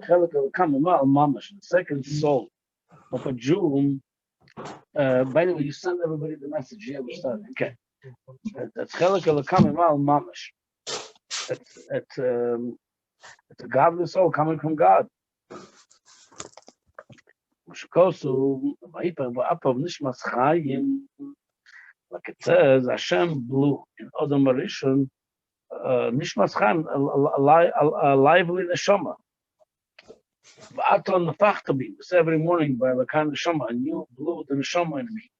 the second soul of a Jew. By the way, you send everybody the message. Yeah, we started. Okay. That's Chelik Elakamal Mamash. It's a godly soul coming from God. Like it says, Hashem blew in Adam Arishon, Nishmas Chaim, a lively neshama. V'aton nefachtabi, every morning by Lakan neshama, and you blew the neshama in me.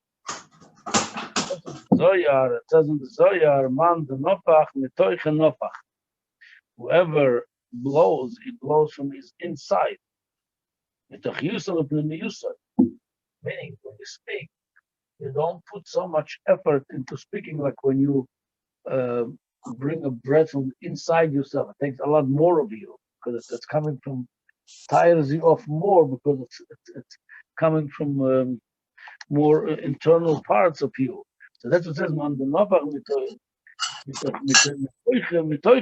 Zoyar, it says in the Zoyar, man the nofach mitoich nofach. Whoever blows, he blows from his inside. Mitoch yusal upnei yusal. Meaning, when you speak, you don't put so much effort into speaking like when you bring a breath from inside yourself. It takes a lot more of you because it's coming from, tires you off more because it's coming from more internal parts of you. So that's what it says, man, the nafach mitoich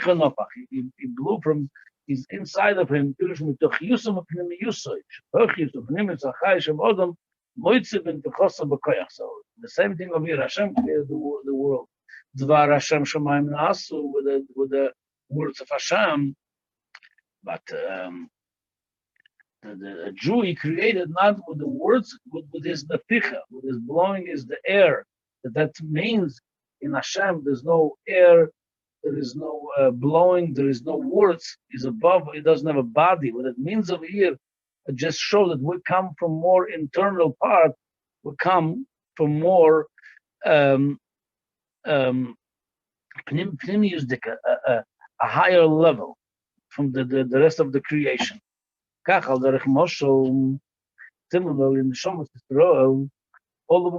nafach. He blew from his inside of him. The same thing of here. Hashem created the world. Dvar Hashem Shemaim Nasu with the words of Hashem, but the Jew he created not with the words, with his neficha, with his blowing is the air. That means in Hashem there's no air, there is no blowing, there is no words. He's above. He doesn't have a body. What it means over here, it just shows that we come from more internal part. We come from more a higher level from the rest of the creation. Similarly, in the Shomos Yisrael, all of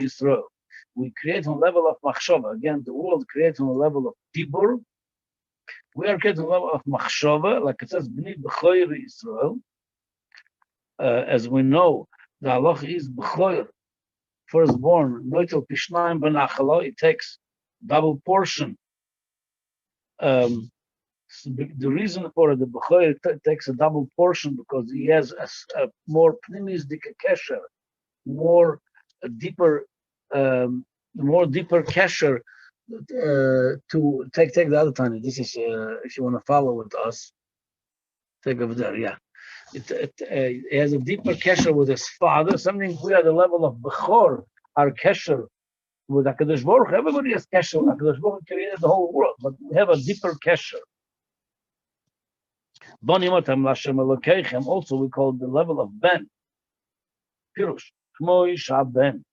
Yisrael, we create on a level of machshava. Again, the world creates on a level of tibur. We are creating on a level of machshava, like it says, B'nei B'choyer Yisrael. As we know, the halacha is B'choyer, firstborn, noitel pishnayim b'nachalo. It takes double portion. So the reason for it, the B'choyer takes a double portion because he has a more pnimisdik kesher, more deeper kesher to take the other Tanya. This is if you want to follow with us, take over there. Yeah, it has a deeper kesher with his father. Something we are at the level of Bechor, our kesher with Hakadosh Baruch Hu. Everybody has kesher. Hakadosh Baruch Hu created the whole world, but we have a deeper kesher. Also, we call it the level of Ben. Pirush, Ben.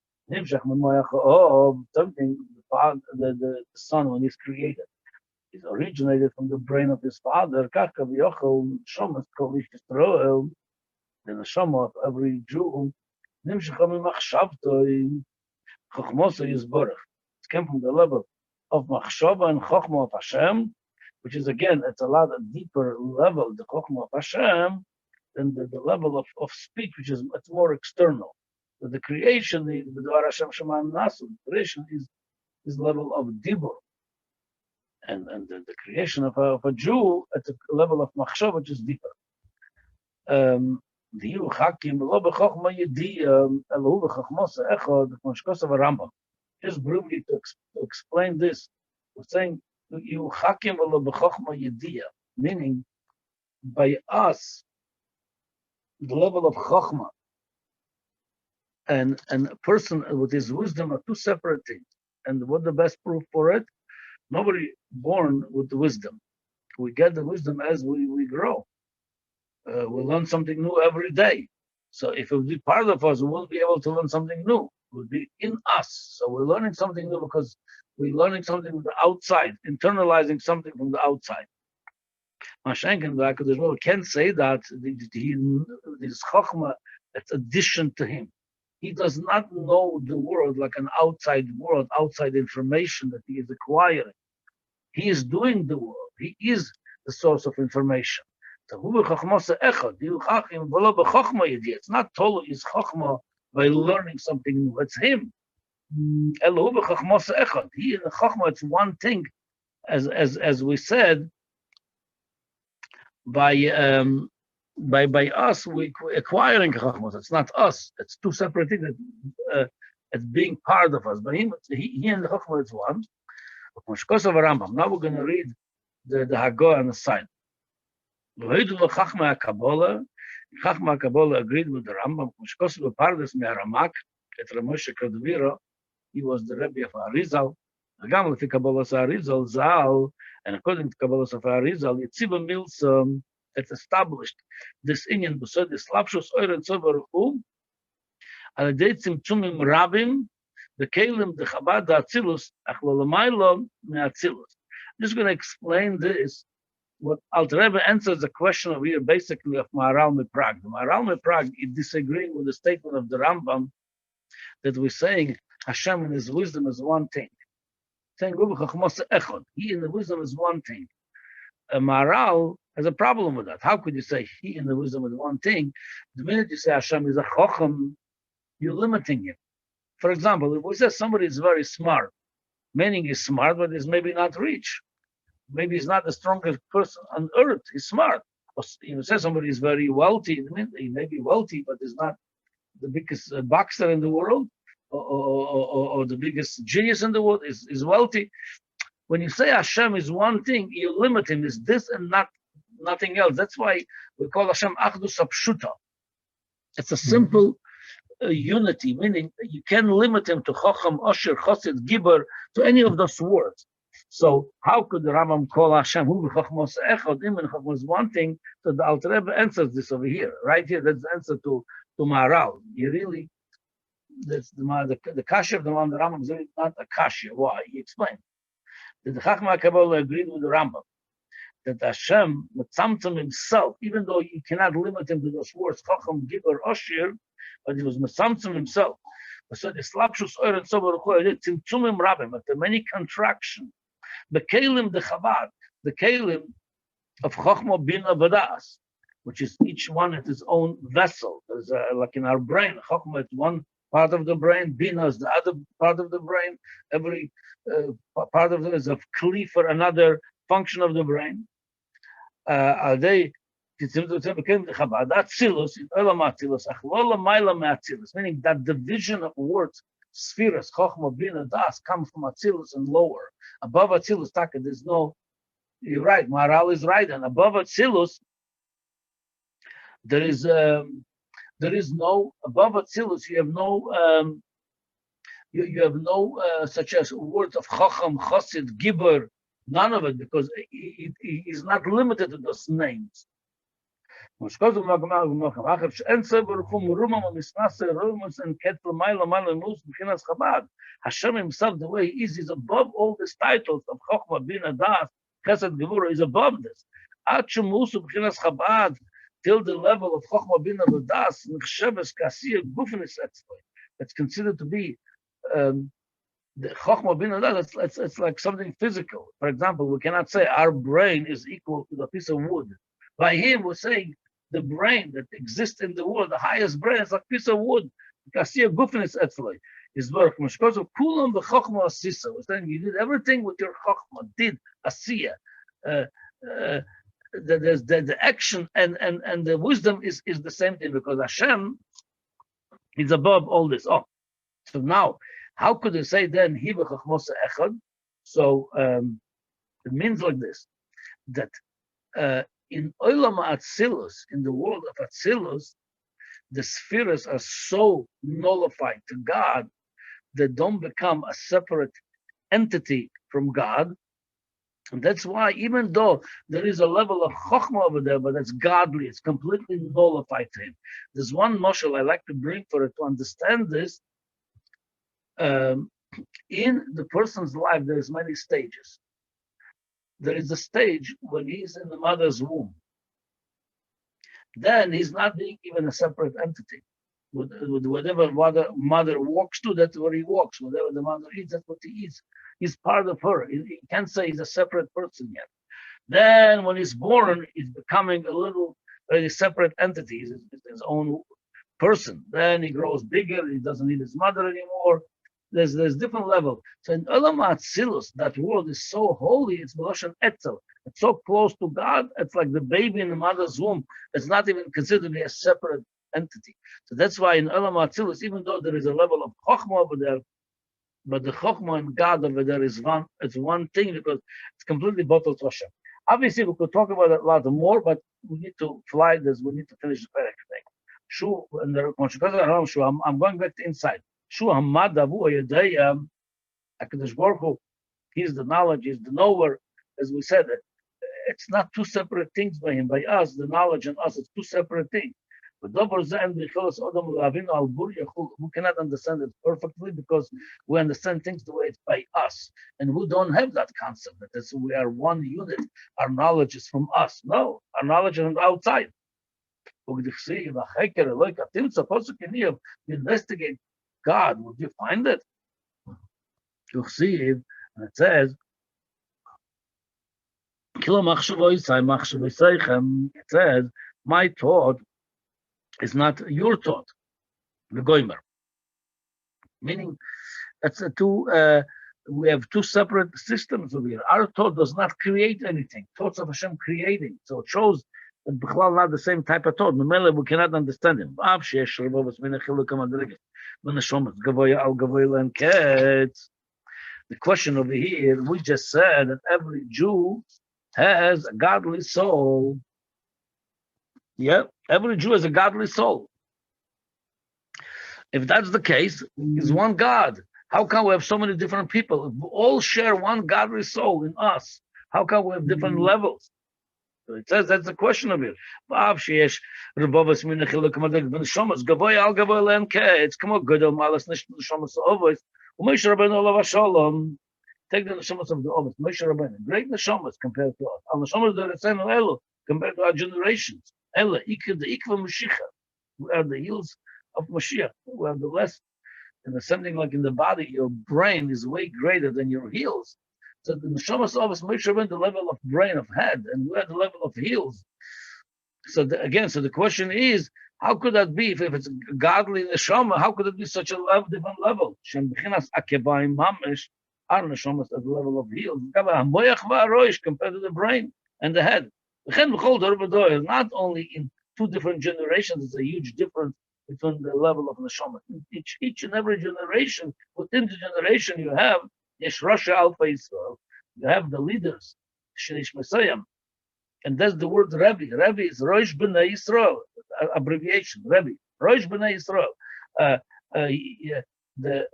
Something the son when he's created is originated from the brain of his father. The neshama of every Jew it came from the level of machshava and chokhmah of Hashem, which is again, it's a lot deeper level, the chokhmah of Hashem, than the level of speech, which is much more external. So the creation, the Dvar Hashem Shemaim Nasu, the creation is level of dibur, and the creation of a Jew at the level of machshava, which is deeper. The Rambam. Just briefly to explain this, we're saying meaning by us the level of chachma and a person with his wisdom are two separate things. And what the best proof for it? Nobody born with the wisdom. We get the wisdom as we grow. We learn something new every day. So if it would be part of us, we won't be able to learn something new. It would be in us. So we're learning something new because we're learning something from the outside, internalizing something from the outside. Mashenkin, the HaKadosh Baruch Hu can say that this Chokhmah, it's addition to him. He does not know the world like an outside world, outside information that he is acquiring. He is doing the world. He is the source of information. It's not Tolu is Chokhmah by learning something new. It's him. He in the Chokhmah, it's one thing. As we said, by us we acquiring chachmas. It's not us. It's two separate things. It's being part of us. But he and the chachma is one. Now we're going to read the Haggadah on the side. Chachma Kabbalah agreed with the Rambam. Pardes me Aramak, et Ramoshe Kadvira. He was the Rebbe of Arizal. Agam lefi Kabbalah Arizal Zal, and according to Kabbalah of Arizal, Yitziba Mills it's established this Indian beside the Slapshus Euren Tzovaruchu, al yedei tzimtzumim rabim, the Kelim, the Chabad, the Atzilus, achlolamaylo me Atzilus. I'm just going to explain this. What Alter Rebbe answers the question over here, basically of Maharal Miprag. The Maharal Miprag is disagreeing with the statement of the Rambam that we're saying Hashem in His wisdom is one thing. Saying He in the wisdom is one thing. Maharal has a problem with that. How could you say He in the wisdom is one thing? The minute you say Hashem is a Chochem, you're limiting Him. For example, if we say somebody is very smart, meaning he's smart, but he's maybe not rich. Maybe he's not the strongest person on earth. He's smart. Or you say somebody is very wealthy. He may be wealthy, but he's not the biggest boxer in the world or the biggest genius in the world. Is wealthy. When you say Hashem is one thing, you limit Him. Is this and nothing else? That's why we call Hashem Achdus Apshuta. It's a simple unity, meaning you can limit Him to Chacham, Osher, Chosid, Gibber, to any of those words. So how could the Rambam call Hashem Hu b'Chachmos Echad? Him and Chachmos is one thing. So the Alter Rebbe answers this over here, right here. That's the answer to Maharal. You really, that's the kasha of the Rambam is really not a kasha. Why? He explained that the Chachma Kabbalah agreed with the Rambam that Hashem Mitzamtzam Himself, even though you cannot limit Him to those words Chacham, Gibber, Oshir, but He was Mitzamtzam Himself. So the Slapshus Euren Tzovaruchu Tzimtzumim Rabim, after many contractions. The Kelim, the Chabad, the Kelim of Chochma Bina Vadas, which is each one at its own vessel. There's like in our brain, Chochma is one part of the brain, Bina is the other part of the brain. Every part of it is a kli for another function of the brain. Are they? Meaning that division of words, spheres, Chochma, Bina, Das, come from Atzilus and lower. Above Atzilus, Taka, there's no, you're right, Maharal is right, and above Atzilus, there is no, above Atzilus, you have no, you have no such as words of Chacham, Chosid, Gibber, none of it, because he is not limited to those names. Hashem Himself, the way He is above all these titles of Chochmah, Bina, Das, Chesed, Gevura, is above this. Till the level of Chochmah, Bina, Das, that's considered to be the Chochmah, Bina, Das. It's like something physical. For example, we cannot say our brain is equal to the piece of wood. By him, we're saying the brain that exists in the world, the highest brain, is like a piece of wood. Kasiya Gufinis Etzloi is work. Because of Kulam b'Chochma Asisa. We're saying you did everything with your Chochma, did Asiya. The action and the wisdom is the same thing, because Hashem is above all this. Oh, so now, how could you say then, Hi b'Chochmos Echad? So it means like this, that in Olam Atzilus, in the world of Atzilus, the spheres are so nullified to God that don't become a separate entity from God. And that's why, even though there is a level of Chochmah over there, but it's godly, it's completely nullified to Him. There's one mashal I like to bring for it to understand this. In the person's life, there's many stages. There is a stage when he's in the mother's womb. Then he's not being even a separate entity. With whatever mother walks to, that's where he walks. Whatever the mother eats, that's what he eats. He's part of her. He can't say he's a separate person yet. Then when he's born, he's becoming a separate entity. He's his own person. Then he grows bigger. He doesn't need his mother anymore. There's different levels. So in Olam Atzilus, that world is so holy, it's Meloshan Etzel. It's so close to God, it's like the baby in the mother's womb. It's not even considered to be a separate entity. So that's why in Olam Atzilus, even though there is a level of Chokhmah over there, but the Chokhmah and God over there is one. It's one thing because it's completely bottled to Hashem. Obviously, we could talk about it a lot more, but we need to fly this. We need to finish the parak thing. Shu and the Shu. I'm going back to inside. Shu Hamad Avu Yedei Hakadosh Baruch Hu. He's the knowledge. He's the knower. As we said, it's not two separate things by him. By us, the knowledge and us, it's two separate things. But we cannot understand it perfectly because we understand things the way it's by us. And we don't have that concept that we are one unit. Our knowledge is from us. No, our knowledge is from outside. You investigate God, would you find it? You see it, and it says, it says, my thought is not your thought, the goimer. Meaning, that's we have two separate systems over here. Our thought does not create anything. Thoughts of Hashem creating. So it shows that Bichlal not the same type of thought. Memele, we cannot understand him. The question over here, we just said that every Jew has a godly soul. Yeah, every Jew has a godly soul. If that's the case, is one God. How come we have so many different people? If we all share one godly soul in us, how come we have different levels? So it says that's the question of it. It's come on, good malas neshamas always. Moshe Rabbeinu olav shalom. Take the neshamas of the Ovis, Moshe Rabbeinu, great neshamas compared to us. Al neshamas that are saying Elo compared to our generations. Elo, the ikva Mashiach. We are the heels of Mashiach. We are the less, and something like in the body, your brain is way greater than your heels. So the neshamas of us, Moshe Rabbeinu, the level of brain, of head, and we're at the level of heels. So so the question is, how could that be? If it's godly neshama, how could it be such a different level? Shem b'chinas akebayim mamish, our neshamas at the level of heels. Compared to the brain and the head. Not only in two different generations, it's a huge difference between the level of neshama. Each and every generation, within the generation you have Yesh Rasha Alpha Yisrael. You have the leaders, Shenish Messiah. And that's the word Rebbe. Rebbe is Rosh B'nai Yisrael, abbreviation, Rebbe. Rosh B'nai Yisrael. There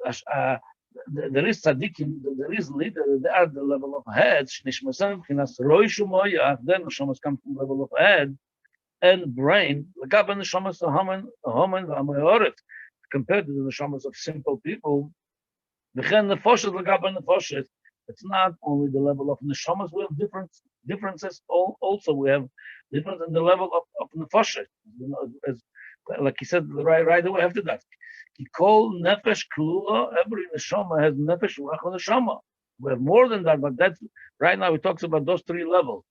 is tzaddikim, there is leader, they are the level of head. Shenish Messiah, Kinas Rosh Umoya, then Neshamas come from the level of head and brain. L'gab Neshamas Haman V'Amayoret, compared to the Neshamas of simple people. V'chen Nefoshet L'gab Nefoshet. It's not only the level of neshamas, we have differences. Also, we have difference in the level of nefoshet. You know, like he said right away after that. He called nefesh klula. Every neshama has nefesh ruach neshama. We have more than that, but that's right now. He talks about those three levels.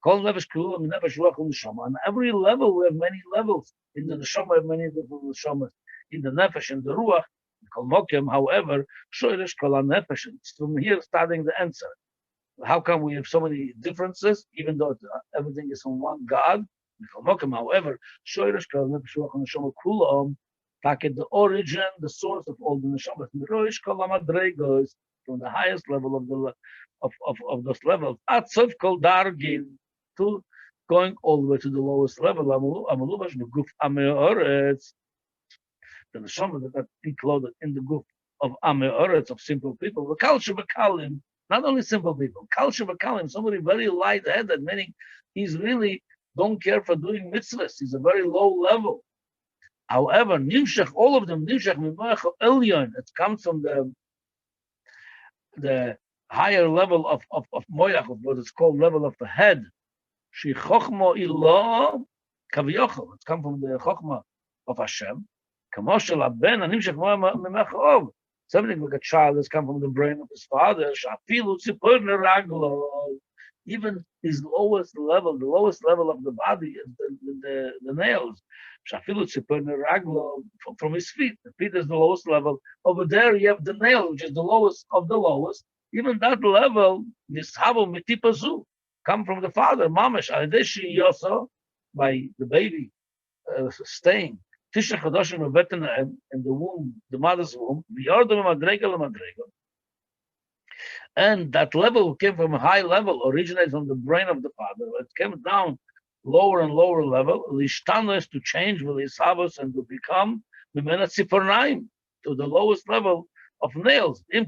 Called nefesh klula, nefesh ruach neshama. And every level we have many levels. In the neshama, we have many different neshamas. In the nefesh and the ruach. However, it's from here starting the answer. How come we have so many differences, even though everything is from one God? However, the origin, the source of all the neshamas, from the highest level of those levels, to going all the way to the lowest level. The neshama that are included in the group of Amei Oretz, of simple people, the culture b'kalim, not only simple people, culture b'kalim, somebody very light-headed, meaning he's really don't care for doing mitzvahs. He's a very low level. However, nimshach, all of them, nimshach mimoach elyon, it comes from the higher level of moyach, of what is called level of the head. She chochma ilah kaviyachol. It comes from the chochma of Hashem. Something like a child has come from the brain of his father. Even his lowest level, the lowest level of the body is the nails. From his feet. The feet is the lowest level. Over there you have the nail, which is the lowest of the lowest. Even that level, come from the father, mamash, adishi yoso, by the baby staying. Tisha Chadoshim in the womb, the mother's womb, and that level came from a high level, originates from the brain of the father. It came down lower and lower level, lishtanos to change with his habits and to become to the lowest level of nails. And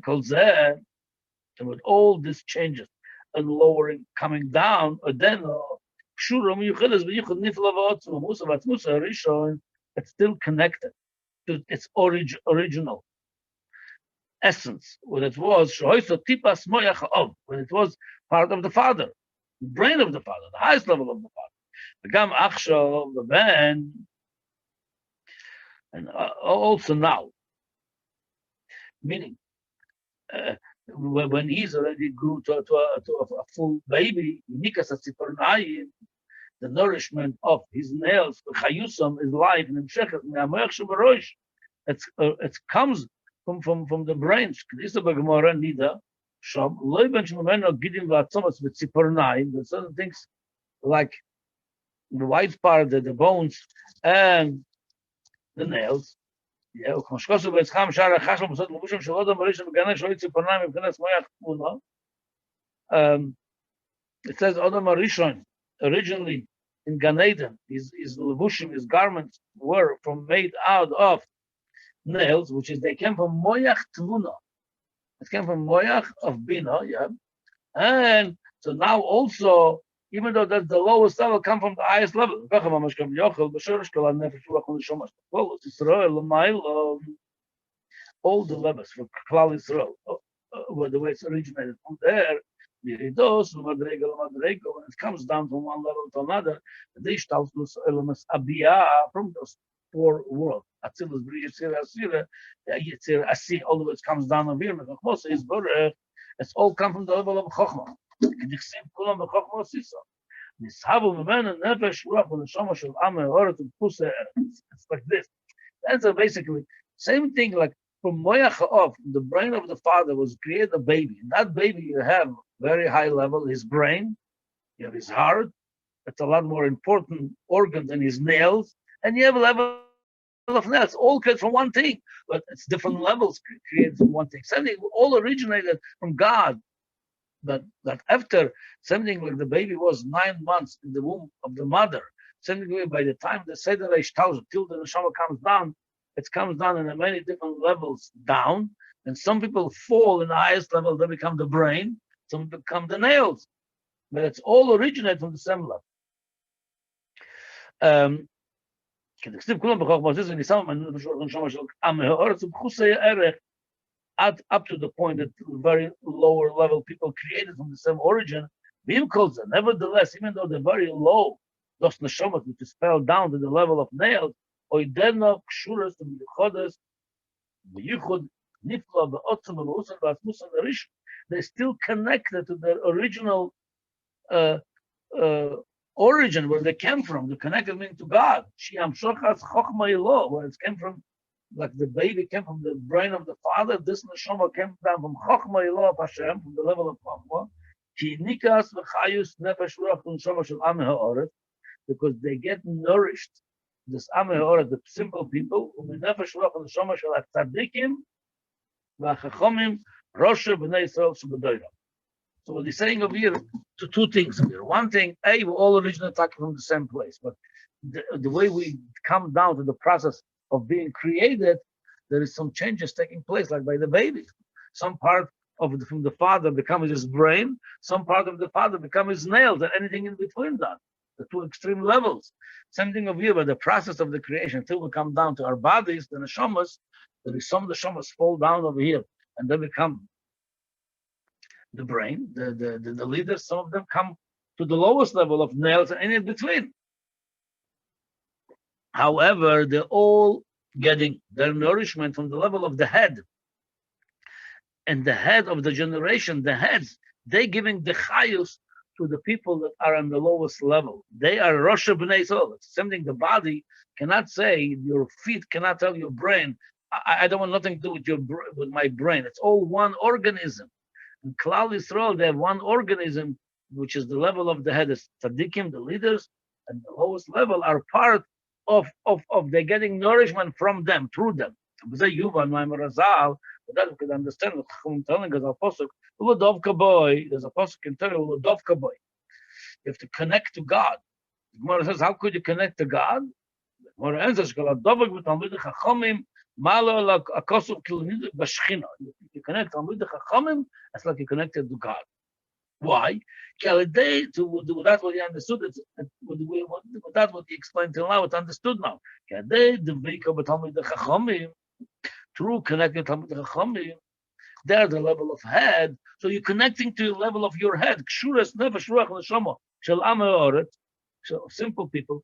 with all these changes and lowering, coming down, then it's still connected to its original essence, when it was when it was part of the father, the brain of the father, the highest level of the father. And also now, meaning when he's already grew to a full baby, the nourishment of his nails, is life, and it comes from the brains. There's certain things like the white part, the bones, and the nails. It says Adam Arishon originally in Gan Eden, his levushim, his garments were made out of nails, which is they came from moyach tvuna. It came from moyach of bina, yeah. And so now also, even though that's the lowest level, come from the highest level. All the levels for Klal Yisrael, the way it's originated from there, when it comes down from one level to another, from those four worlds. Atzilus, Bria, Sira, Asira, Yitzir, Asi, all of it comes down over here. It's all come from the level of Chokhmah. It's like this. That's basically same thing. Like from Moyach of the brain of the father was created a baby. In that baby, you have very high level his brain, you have his heart. That's a lot more important organ than his nails, and you have a level of nails. All created from one thing, but it's different levels created from one thing. Something all originated from God. That after something like the baby was 9 months in the womb of the mother, something by the time the Seder Eish till the neshama comes down, it comes down in many different levels down, and some people fall in the highest level, they become the brain, some become the nails, but it's all originated from the same level. Up to the point that very lower level people created from the same origin, nevertheless, even though they're very low, those neshamas which is fell down to the level of nails, they're still connected to their original origin, where they came from. They're connected to God. Where it came from. Like the baby came from the brain of the father, this neshama came down from Chokhmah Ilah of Hashem, from the level of Chokhmah. Because they get nourished, this Am HaOret, the simple people, so what he's saying over here, two things here. One thing, we all originally talking from the same place, but the way we come down to the process of being created, there is some changes taking place, like by the baby. Some part from the father becomes his brain, some part of the father becomes his nails, and anything in between that. The two extreme levels. Same thing over here, by the process of the creation, until we come down to our bodies, the neshamas, there is some neshamas fall down over here, and they become the brain, the leaders. Some of them come to the lowest level of nails and in between. However, they're all getting their nourishment from the level of the head. And the head of the generation, the heads, they're giving the chayus to the people that are on the lowest level. They are Rosh B'nai Yisrael. It's something the body cannot say, your feet cannot tell your brain, I don't want nothing to do with my brain. It's all one organism. In Klal Yisrael, they have one organism which is the level of the head, is tzaddikim, the leaders, and the lowest level are part of they're getting nourishment from them, through them. But that we can understand what I'm telling us, Apostle, there's a Apostle can tell you, you have to connect to God. The Gemara says, how could you connect to God? The Gemara answers, you connect to Chachamim, it's like you connected to God. Why? That's what he understood. That's what he explained till now. It's understood now. Through connecting to Chachamim, they're the level of head. So you're connecting to the level of your head. So simple people.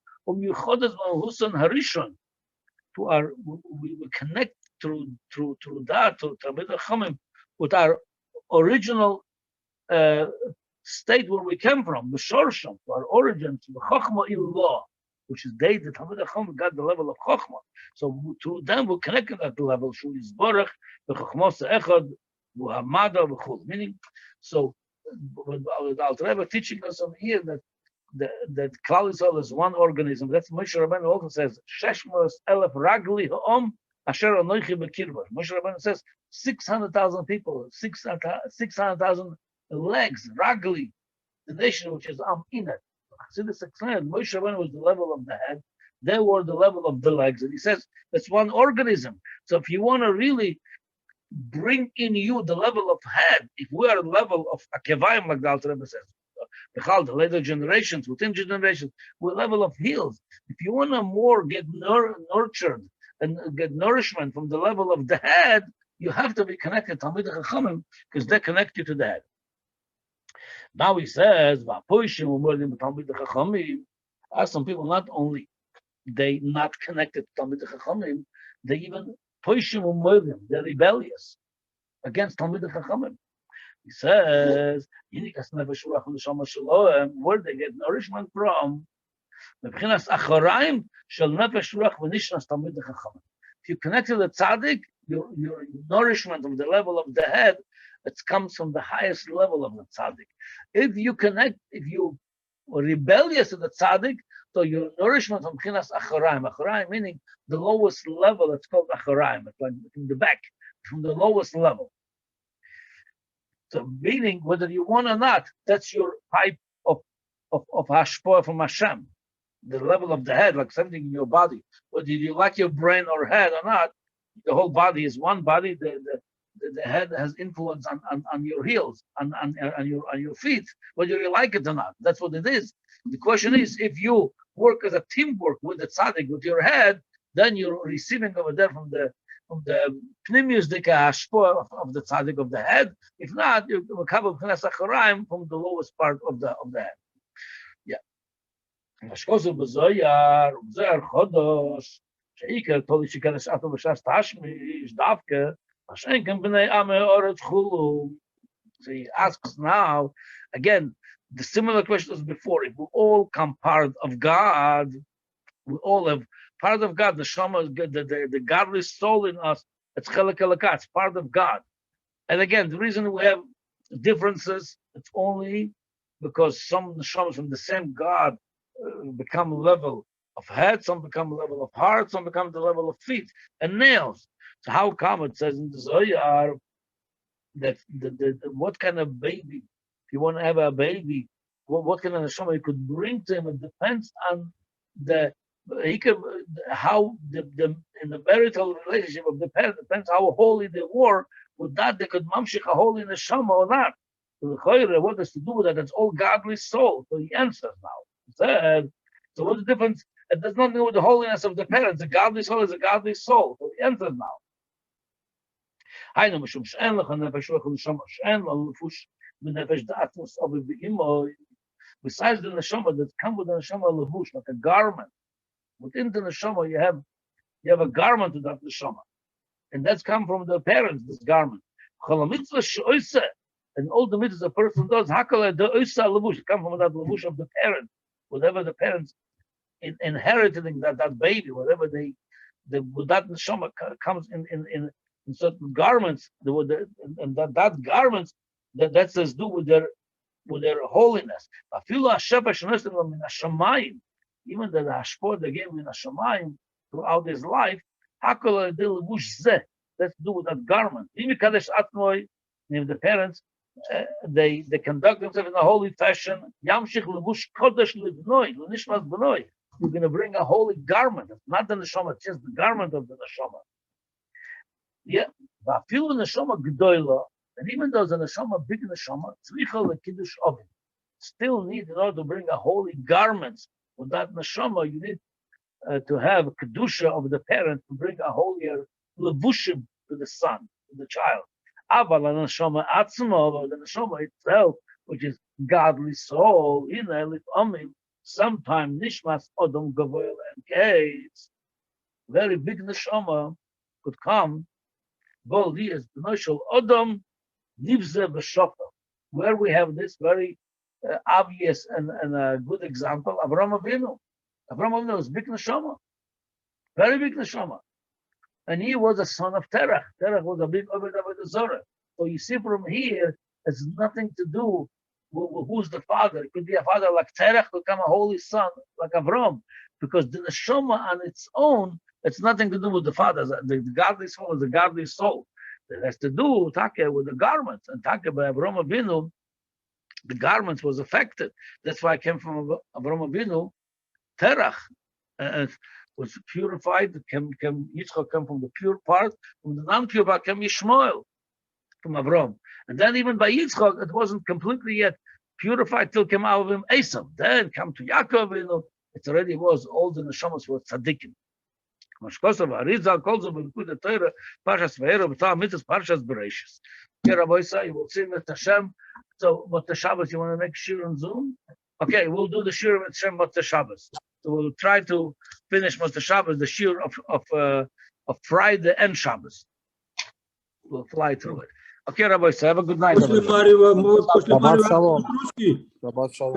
To our, we connect through that to Talmid Chachamim with our original state where we came from, the Shorsham, our origins, the Chachma Ilah, which is they, the Talmid Chacham, got the level of Chachma. So through them, we're connected at the level, Shu Yisborach, the Chachma Se'echad, Hamada, meaning, so the Alter Rebbe teaching us over here that Klal Yisrael is one organism. That's Moshe Rabbeinu also says, Sheshmos Elef Ragli Ha'om Asher Anoichi B'Kirba. Moshe Rabbeinu says 600,000 people, 600,000 legs, Ragli, the nation which is Am in it. See this explained. Moshe Rabbeinu was the level of the head, they were the level of the legs, and he says that's one organism. So if you want to really bring in you the level of head, if we are the level of Akevayim, like the Alter Rebbe says, the later generations, within generations, we're level of heels. If you want to more get nurtured and get nourishment from the level of the head, you have to be connected to Talmidei Chachamim because they connect you to the head. Now he says, as some people not only they not connected to Talmidei Chachamim, they even they're rebellious against Talmidei Chachamim. He says, where they get nourishment from? If you connect to the tzaddik, your nourishment of the level of the head, it comes from the highest level of the tzaddik. If you are rebellious to the tzaddik, so your nourishment from B'chinas Achoraim meaning the lowest level, it's called Achoraim, it's like in the back, from the lowest level. So meaning whether you want or not, that's your type of hashpah from Hashem. The level of the head, like something in your body. Whether you like your brain or head or not, the whole body is one body. The head has influence on your heels, on your feet, whether you like it or not. That's what it is. The question is, if you work as a teamwork with the tzaddik, with your head, then you're receiving over there from the pnimius hashpah of the tzaddik of the head. If not, you will come from the lowest part of the head. Yeah. Mashkosu b'zoyar chodosh sheikar toli shikaras ato b'shas tashmish davke mashenken b'nei amei oretz chulu. So he asks now again the similar question as before. If we all come part of God, we all have part of God. The Shama, the godly soul in us, it's chelek elokah, it's part of God. And again, the reason we have differences, it's only because some neshamas from the same God become level of head, some become level of heart, some become the level of feet and nails. So how come it says in the Zohar that what kind of baby, if you want to have a baby, what kind of neshama you could bring to him? It depends on how in the marital relationship of the parent, depends how holy they were. With that, they could mamshich a holy neshama or not. So the Chayre, what has to do with that? It's all godly soul. So he answers now. He said, so what's the difference? It does not do with the holiness of the parents. The godly soul is a godly soul. So he answers now. Besides the neshama that come with the neshama levush, like a garment. Within the neshama, you have a garment to that neshama, and that's come from the parents. This garment, and all the mitzvahs a person does, come from that levush of the parents. Whatever the parents inheriting that baby, whatever they with that neshama comes in certain garments, and that garments that has to do with their with their holiness. Even the hashpah they gave him in Hashemayim throughout his life, that's to do with that garment. If the parents they conduct themselves in a holy fashion, you're going to bring a holy garment. It's not the neshama, it's just the garment of the neshama. Yeah, and even though the neshama, big neshama, still need, in order to bring a holy garment with that neshama, you need to have kedusha of the parent to bring a holier levushim to the son, to the child. Aval the neshama itself, which is godly soul, in Elif Amim, sometimes nishmas odom gavoil and case, very big neshama could come. Odom nivze v'shofel, where we have this very obvious and a good example. Avraham Avinu. Avraham Avinu was big neshama, very big neshama, and he was a son of Terach. Terach was a big Oved Avodah Zorah. So you see from here, it's nothing to do with who's the father. It could be a father like Terach, become a holy son like Avraham, because the neshama on its own, it's nothing to do with the father. The godly soul is a godly soul. It has to do with the garments, and by Avraham Avinu, the garments was affected. That's why I came from Avraham Avinu. Terach was purified. Yitzchak came from the pure part. From the non-pure part came Yishmael from Avraham. And then even by Yitzchak, it wasn't completely yet purified till came out of him Esav. Then come to Yaakov. It already was all the neshamas were tzaddikim. Mashkosav Arizal calls of the Torah Parshas Vayera B'Tal Mitzvos Parshas Bereishis. Here, Rabbi Isa, you will see with Hashem. So, what the Shabbos, you want to make shir on Zoom? Okay, we'll do the shir with Hashem Mot Shabbos. So we'll try to finish Mot Shabbos, the shir of Friday and Shabbos. We'll fly through it. Okay, Rabbi Isa, have a good night. Shabbat Shalom. Shabbat Shalom.